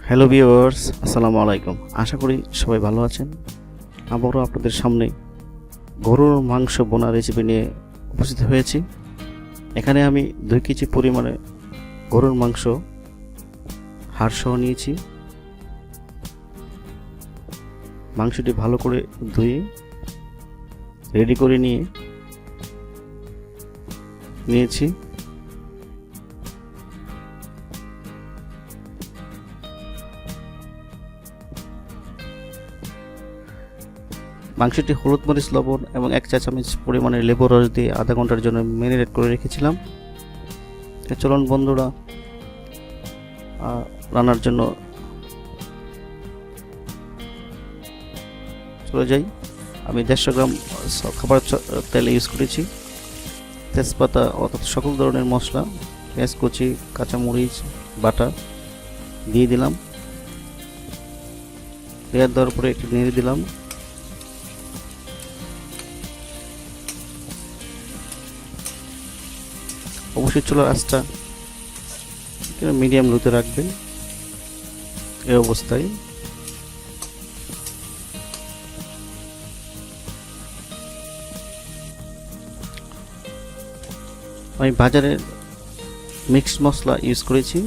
Hello viewers, আসসালামু আলাইকুম। আশা করি সবাই ভালো আছেন। আবারও আপনাদের সামনে গরুর মাংস বোনা রেসিপি নিয়ে উপস্থিত হয়েছি। এখানে আমি 2 কেজি পরিমাণে গরুর মাংস হাড়সহ নিয়েছি। মাংসটি ভালো করে ধুয়ে রেডি করে নিয়েছি। মাংসটি হলুদ, মরিচ, লবণ এবং 1 চা চামচ পরিমাণে লেবুর রস দিয়ে আধা ঘন্টার জন্য ম্যারিনেট করে রেখেছিলাম। চলুন বন্ধুরা, রান্নার জন্য চলে যাই। আমি 150 গ্রাম খাবার তেল ইউজ করেছি। তেজপাতা অর্থাৎ সকল ধরনের মশলা, পেঁয়াজ কুচি, কাঁচামরিচ বাটা দিয়ে দিলাম। দেওয়ার পরে একটু নেড়ে দিলাম। অবশ্যই চুলার আঁচটা মিডিয়াম লোতে রাখবেন। এই অবস্থায় আমি বাজারের মিক্সড মশলা ইউজ করেছি।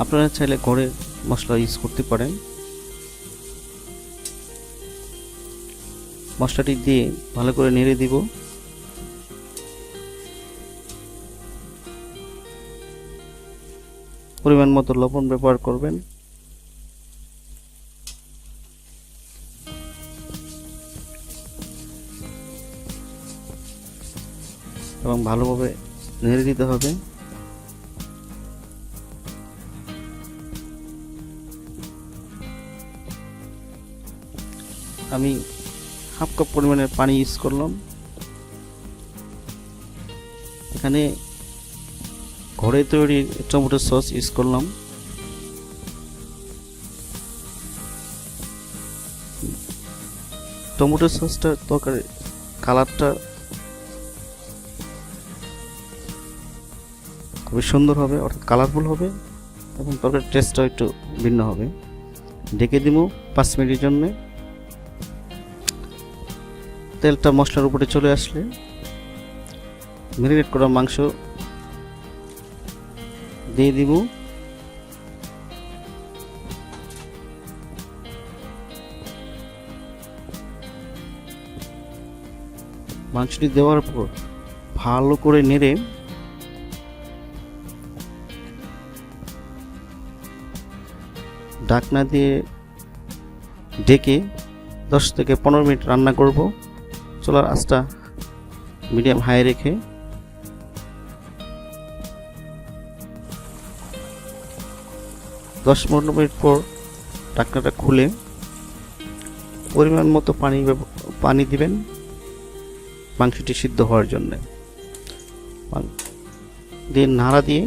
আপনারা চাইলে ঘরের মশলা ইউজ করতে পারেন। মশলাটি দিয়ে ভালো করে নেড়ে দিব। পরিমাণ মতো লবণ ব্যবহার করবেন। এবং ভালোভাবে নেড়ে দিতে হবে। আমি হাফ কাপ পরিমাণের পানি ইউজ করলাম। এখানে ঘরে তৈরি টমেটো সস ইউজ করলাম। টমেটো সসটা তরকারি কালারটা খুবই সুন্দর হবে, অর্থাৎ কালারফুল হবে এবং তরকারির টেস্টটাও একটু ভিন্ন হবে। ঢেকে দিব 5 মিনিটের জন্য। তেলটা মশলার উপরে চলে আসলে ম্যারিনেট করা মাংস দিয়ে দিব। মাংসটি দেওয়ার পর ভালো করে নেড়ে ঢাকনা দিয়ে ঢেকে 10 থেকে 15 মিনিট রান্না করব। চুলার আঁচটা মিডিয়াম হাই রেখে। দশ 15 মিনিট পর ঢাকনাটা খুলে পরিমাণ মতো পানি দিবেন মাংসটি সিদ্ধ হওয়ার জন্য। দিয়ে নাড়া দিয়ে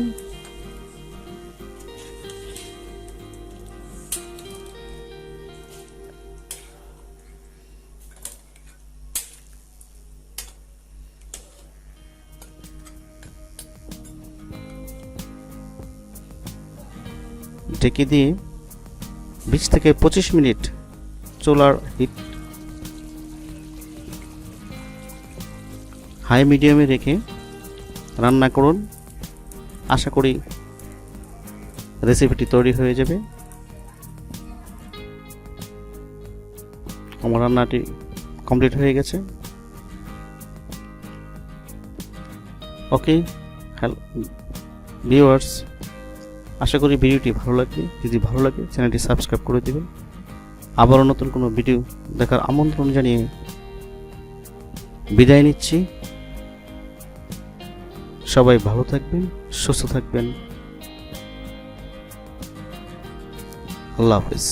ঢেকে দিয়ে 20 থেকে 25 মিনিট চুলার হিট হাই মিডিয়ামে রেখে রান্না করুন। আশা করি রেসিপিটি তৈরি হয়ে যাবে। আমার রান্নাটি কমপ্লিট হয়ে গেছে। ওকে, হ্যালো ভিউয়ার্স, আশা করি ভিডিওটি ভালো লাগবে। যদি ভালো লাগে চ্যানেলটি সাবস্ক্রাইব করে দেবেন। আবারও নতুন কোনো ভিডিও দেখার আমন্ত্রণ জানিয়ে বিদায় নিচ্ছি। সবাই ভালো থাকবেন, সুস্থ থাকবেন। আল্লাহ হাফেজ।